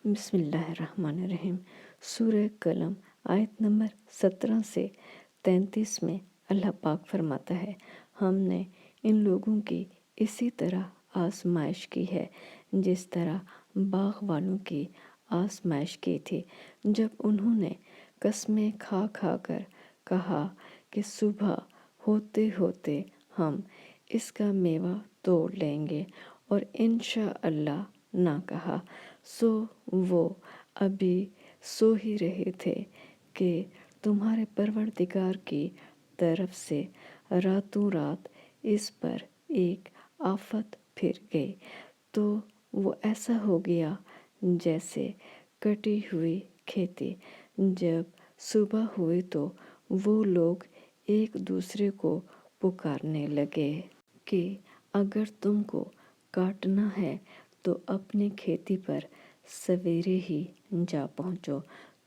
بسم اللہ الرحمن الرحیم۔ سورہ قلم آیت نمبر 17 سے 33 میں اللہ پاک فرماتا ہے، ہم نے ان لوگوں کی اسی طرح آزمائش کی ہے جس طرح باغ والوں کی آزمائش کی تھی، جب انہوں نے قسمیں کھا کھا کر کہا کہ صبح ہوتے ہوتے ہم اس کا میوہ توڑ لیں گے، اور انشاءاللہ نہ کہا، سو وہ ابھی سو ہی رہے تھے کہ تمہارے پروردگار کی طرف سے راتوں رات اس پر ایک آفت پھر گئی، تو وہ ایسا ہو گیا جیسے کٹی ہوئی کھیتی۔ جب صبح ہوئی تو وہ لوگ ایک دوسرے کو پکارنے لگے کہ اگر تم کو کاٹنا ہے تو اپنی کھیتی پر سویرے ہی جا پہنچو۔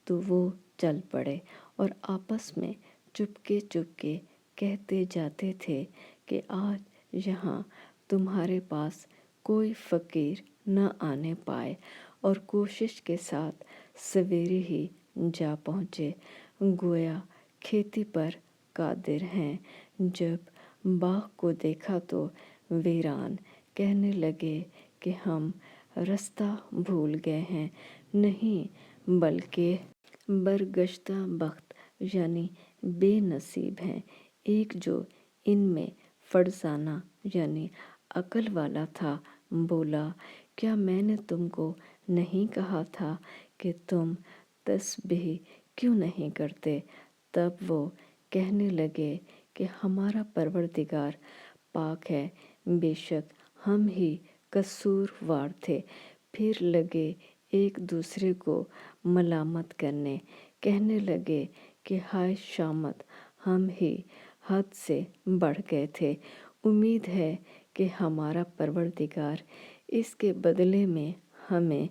تو وہ چل پڑے اور آپس میں چپکے چپکے کہتے جاتے تھے کہ آج یہاں تمہارے پاس کوئی فقیر نہ آنے پائے، اور کوشش کے ساتھ سویرے ہی جا پہنچے، گویا کھیتی پر قادر ہیں۔ جب باغ کو دیکھا تو ویران، کہنے لگے کہ ہم رستہ بھول گئے ہیں، نہیں بلکہ برگشتہ بخت یعنی بے نصیب ہیں۔ ایک جو ان میں فرزانہ یعنی عقل والا تھا بولا، کیا میں نے تم کو نہیں کہا تھا کہ تم تسبیح کیوں نہیں کرتے؟ تب وہ کہنے لگے کہ ہمارا پروردگار پاک ہے، بے شک ہم ہی قصوروار تھے۔ پھر لگے ایک دوسرے کو ملامت کرنے، کہنے لگے کہ ہائے شامت، ہم ہی حد سے بڑھ گئے تھے۔ امید ہے کہ ہمارا پروردگار اس کے بدلے میں ہمیں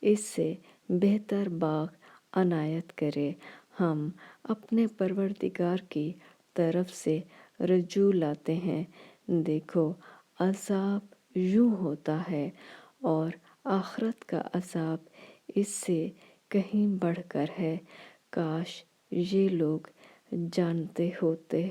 اس سے بہتر باغ عنایت کرے۔ ہم اپنے پروردگار کی طرف سے رجوع لاتے ہیں، دیکھو عذاب یوں ہوتا ہے، اور آخرت کا عذاب اس سے کہیں بڑھ کر ہے۔ کاش یہ لوگ جانتے ہوتے۔